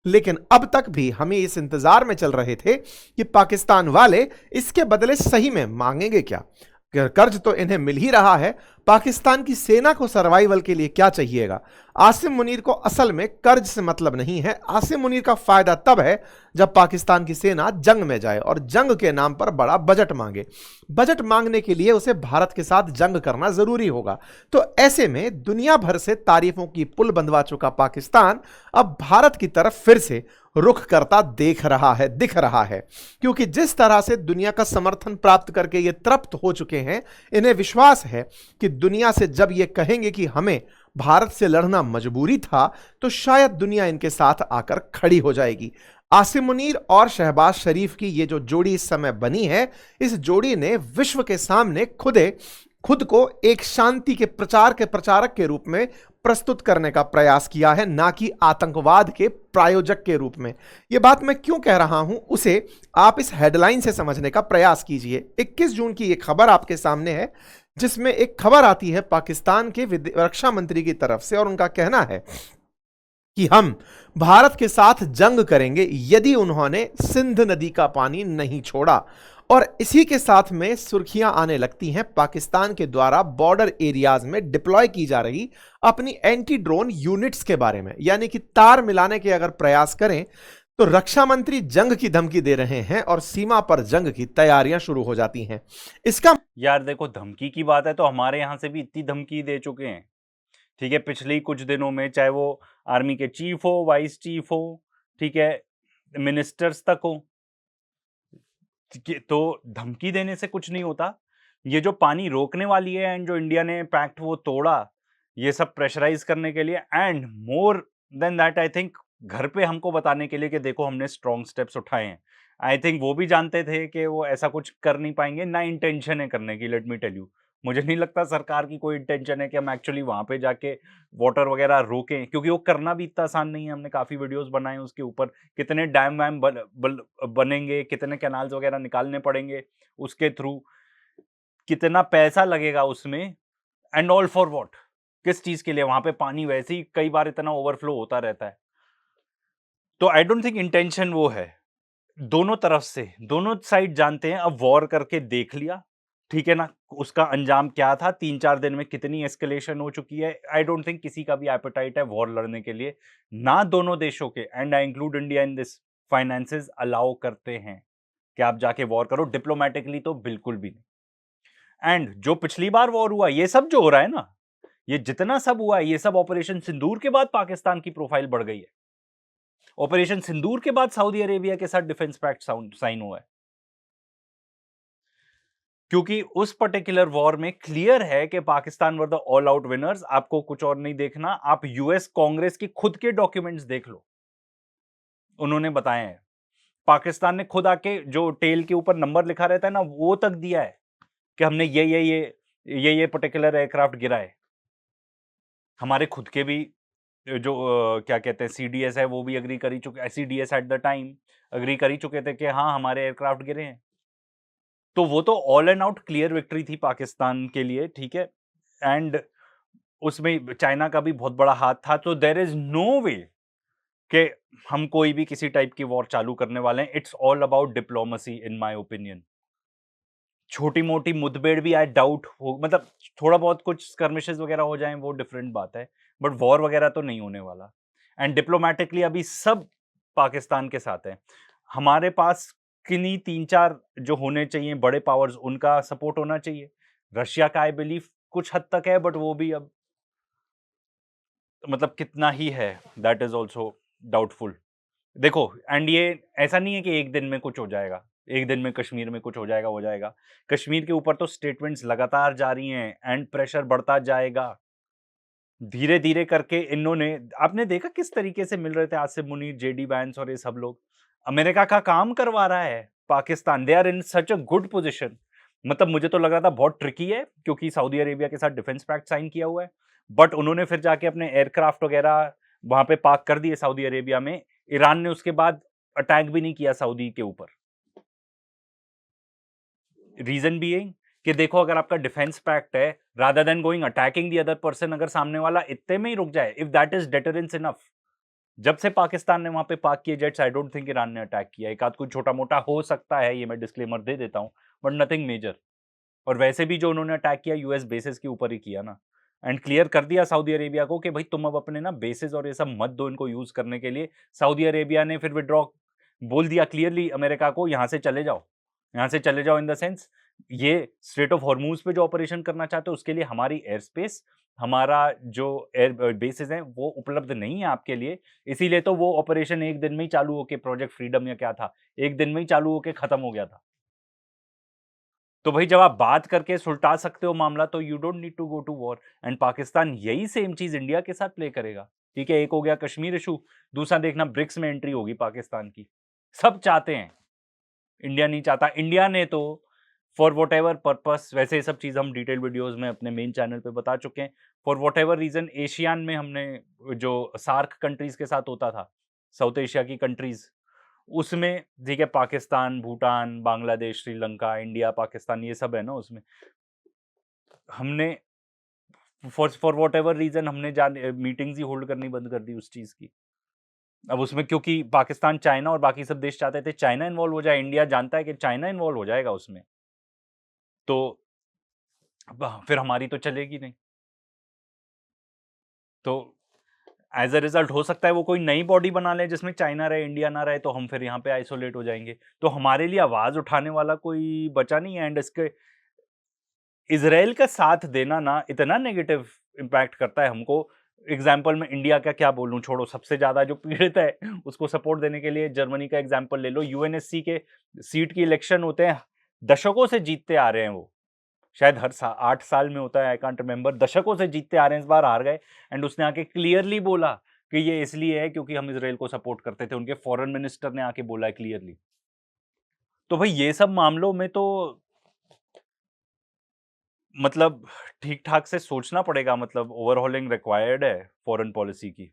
लेकिन अब तक भी हम इस इंतजार में चल रहे थे कि पाकिस्तान वाले इसके बदले सही में मांगेंगे क्या। कर्ज तो इन्हें मिल ही रहा है, पाकिस्तान की सेना को सर्वाइवल के लिए क्या चाहिएगा। आसिम मुनीर को असल में कर्ज से मतलब नहीं है। आसिम मुनीर का फायदा तब है जब पाकिस्तान की सेना जंग में जाए और जंग के नाम पर बड़ा बजट मांगे। बजट मांगने के लिए उसे भारत के साथ जंग करना जरूरी होगा। तो ऐसे में दुनिया भर से तारीफों की पुल बंधवा चुका पाकिस्तान अब भारत की तरफ फिर से रुख करता दिख रहा है, क्योंकि जिस तरह से दुनिया का समर्थन प्राप्त करके ये तृप्त हो चुके हैं, इन्हें विश्वास है कि दुनिया से जब ये कहेंगे कि हमें भारत से लड़ना मजबूरी था, तो शायद दुनिया इनके साथ आकर खड़ी हो जाएगी। आसिम मुनीर और शहबाज शरीफ की ये जो जोड़ी इस समय बनी है, इस जोड़ी ने विश्व के सामने खुद को एक शांति के प्रचारक के रूप में प्रस्तुत करने का प्रयास किया है, ना कि आतंकवाद के प्रायोजक के रूप में। यह बात मैं क्यों कह रहा हूं, उसे आप इस हेडलाइन से समझने का प्रयास कीजिए। 21 जून की एक खबर आपके सामने है, जिसमें एक खबर आती है पाकिस्तान के रक्षा मंत्री की तरफ से, और उनका कहना है कि हम भारत के साथ जंग करेंगे यदि उन्होंने सिंध नदी का पानी नहीं छोड़ा। और इसी के साथ में सुर्खियां आने लगती हैं पाकिस्तान के द्वारा बॉर्डर एरियाज में डिप्लॉय की जा रही अपनी एंटी ड्रोन यूनिट्स के बारे में। यानी कि तार मिलाने के अगर प्रयास करें तो रक्षा मंत्री जंग की धमकी दे रहे हैं और सीमा पर जंग की तैयारियां शुरू हो जाती हैं। इसका यार देखो, धमकी की बात है तो हमारे यहाँ से भी इतनी धमकी दे चुके हैं, ठीक है, पिछले ही कुछ दिनों में, चाहे वो आर्मी के चीफ हो, वाइस चीफ हो, ठीक है, मिनिस्टर्स तक हो, तो धमकी देने से कुछ नहीं होता। ये जो पानी रोकने वाली है एंड जो इंडिया ने पैक्ट वो तोड़ा, ये सब प्रेशराइज करने के लिए and more than that, I think घर पे हमको बताने के लिए कि देखो हमने स्ट्रॉन्ग स्टेप्स उठाए हैं। आई थिंक वो भी जानते थे कि वो ऐसा कुछ कर नहीं पाएंगे, ना इंटेंशन है करने की। लेट मी टेल यू, मुझे नहीं लगता सरकार की कोई इंटेंशन है कि हम एक्चुअली वहां पे जाके वाटर वगैरह रोकें, क्योंकि वो करना भी इतना आसान नहीं है। हमने काफी वीडियोस बनाए उसके ऊपर, कितने डैम वैम बनेंगे, कितने कैनाल्स वगैरह निकालने पड़ेंगे उसके थ्रू, कितना पैसा लगेगा उसमें, एंड ऑल फॉर व्हाट, किस चीज के लिए। वहां पे पानी वैसे ही कई बार इतना ओवरफ्लो होता रहता है। तो आई डोंट थिंक इंटेंशन वो है दोनों तरफ से। दोनों साइड जानते हैं, अब वॉर करके देख लिया, ठीक है ना, उसका अंजाम क्या था, 3-4 दिन में कितनी एस्केलेशन हो चुकी है। आई डोंट थिंक किसी का भी एपेटाइट है वॉर लड़ने के लिए, ना दोनों देशों के, and I include India in this, finances allow करते हैं कि आप जाके वॉर करो। डिप्लोमेटिकली तो बिल्कुल भी नहीं। एंड जो पिछली बार वॉर हुआ, ये सब जो हो रहा है ना, ये जितना सब हुआ है, ये सब ऑपरेशन सिंदूर के बाद पाकिस्तान की प्रोफाइल बढ़ गई है। ऑपरेशन सिंदूर के बाद सऊदी अरेबिया के साथ डिफेंस पैक्ट साइन हुआ है, क्योंकि उस पर्टिकुलर वॉर में क्लियर है कि Pakistan were the all out winners. आपको कुछ और नहीं देखना, आप यूएस कांग्रेस की खुद के डॉक्यूमेंट्स देख लो, उन्होंने बताए हैं। पाकिस्तान ने खुद आके जो टेल के ऊपर नंबर लिखा रहता है ना, वो तक दिया है कि हमने ये पर्टिकुलर एयरक्राफ्ट गिरा है। हमारे खुद के भी जो क्या कहते हैं सीडीएस है, वो भी अग्री कर ही चुके, CDS at the time agree कर ही चुके थे कि हाँ हमारे एयरक्राफ्ट गिरे हैं। तो वो तो all and out clear victory थी पाकिस्तान के लिए, ठीक है। एंड उसमें चाइना का भी बहुत बड़ा हाथ था। तो देयर इज नो वे कि हम कोई भी किसी टाइप की वॉर चालू करने वाले हैं। It's all about diplomacy in my opinion. छोटी मोटी मुठभेड़ भी आई डाउट हो, मतलब थोड़ा बहुत कुछ स्कर्मिशेस वगैरह हो जाएं वो डिफरेंट बात है, बट वॉर वगैरह तो नहीं होने वाला। एंड डिप्लोमेटिकली अभी सब पाकिस्तान के साथ है। हमारे पास किन्हीं 3-4 जो होने चाहिए बड़े पावर्स, उनका सपोर्ट होना चाहिए। रशिया का आई बिलीव कुछ हद तक है, बट वो भी अब मतलब कितना ही है, दैट इज ऑल्सो डाउटफुल। देखो, एंड ये ऐसा नहीं है कि एक दिन में कुछ हो जाएगा, एक दिन में कश्मीर में कुछ हो जाएगा। कश्मीर के ऊपर तो स्टेटमेंट्स लगातार जारी हैं एंड प्रेशर बढ़ता जाएगा। धीरे धीरे करके इन्होंने, आपने देखा किस तरीके से मिल रहे थे आसिम मुनीर, जेडी वैंस और ये सब लोग। अमेरिका का काम करवा रहा है Pakistan. They are in such a good position. मतलब मुझे तो लग रहा था बहुत ट्रिकी है, क्योंकि सऊदी अरेबिया के साथ डिफेंस पैक्ट साइन किया हुआ है, बट उन्होंने फिर जाके अपने एयरक्राफ्ट वगैरह वहां पे पार्क कर दिए सऊदी अरेबिया में। ईरान ने उसके बाद अटैक भी नहीं किया सऊदी के ऊपर। रीजन भी है कि देखो, अगर आपका डिफेंस पैक्ट है, rather than going attacking the other person, अगर सामने वाला इतने में ही रुक जाए, if that is deterrence enough, जब से पाकिस्तान ने वहां पे पार्क किए jets, I don't think Iran ने अटैक किया। एक आध कोई छोटा मोटा हो सकता है, ये मैं डिस्क्लेमर दे देता हूँ, बट नथिंग मेजर। और वैसे भी जो उन्होंने अटैक किया यूएस बेसिस के ऊपर ही किया ना, एंड क्लियर कर दिया सऊदी अरेबिया को कि भाई तुम अब अपने ना बेसिस और ये सब मत दो इनको यूज करने के लिए। सऊदी अरेबिया ने फिर विड्रॉ बोल दिया क्लियरली अमेरिका को, यहाँ से चले जाओ, यहाँ से चले जाओ इन द सेंस ये स्ट्रेट ऑफ हॉर्मूज पे जो ऑपरेशन करना चाहते हो उसके लिए हमारी एयर स्पेस, हमारा जो एयर बेसिस है वो उपलब्ध नहीं है आपके लिए। इसीलिए तो वो ऑपरेशन एक दिन में ही चालू होके, प्रोजेक्ट फ्रीडम या क्या था, एक दिन में ही चालू होके खत्म हो गया था। तो भाई जब आप बात करके सुलटा सकते हो मामला, तो you don't need to go to war. And Pakistan यही सेम चीज इंडिया के साथ प्ले करेगा। ठीक है, एक हो गया कश्मीर इशू, दूसरा देखना ब्रिक्स में एंट्री होगी पाकिस्तान की। सब चाहते हैं, इंडिया नहीं चाहता। इंडिया ने तो फॉर वॉट एवर पर्पस, वैसे ये सब चीज हम डिटेल वीडियोस में अपने मेन चैनल पे बता चुके हैं, for whatever reason ASEAN में हमने जो सार्क कंट्रीज के साथ होता था, साउथ एशिया की कंट्रीज, उसमें ठीक है पाकिस्तान, भूटान, बांग्लादेश, श्रीलंका, इंडिया, पाकिस्तान, ये सब है ना, उसमें हमने फॉर वॉट एवर रीजन हमने मीटिंग्स ही होल्ड करनी बंद कर दी उस चीज की। अब उसमें क्योंकि पाकिस्तान, चाइना और बाकी सब देश चाहते थे चाइना इन्वॉल्व हो जाए, इंडिया जानता है कि चाइना इन्वॉल्व हो जाएगा उसमें, तो फिर हमारी तो चलेगी नहीं। तो एज अ रिजल्ट हो सकता है वो कोई नई बॉडी बना ले जिसमें चाइना रहे, इंडिया ना रहे, तो हम फिर यहाँ पे आइसोलेट हो जाएंगे। तो हमारे लिए आवाज उठाने वाला कोई बचा नहीं है। एंड इसके इजराइल का साथ देना ना इतना नेगेटिव इम्पैक्ट करता है हमको। एग्जाम्पल में इंडिया का क्या बोलूं, छोड़ो, सबसे ज्यादा जो पीड़ित है उसको सपोर्ट देने के लिए जर्मनी का एग्जाम्पल ले लो। यूएनएससी के सीट की इलेक्शन होते हैं, दशकों से जीतते आ रहे हैं वो, शायद हर 8 साल में होता है, आई कांट रिमेंबर, दशकों से जीतते आ रहे हैं, इस बार हार गए। एंड उसने आके क्लियरली बोला कि ये इसलिए है क्योंकि हम इसराइल को सपोर्ट करते थे, उनके फॉरेन मिनिस्टर ने आके बोला है क्लियरली। तो भाई ये सब मामलों में तो मतलब ठीक ठाक से सोचना पड़ेगा, मतलब ओवरहॉलिंग रिक्वायर्ड है फॉरेन पॉलिसी की।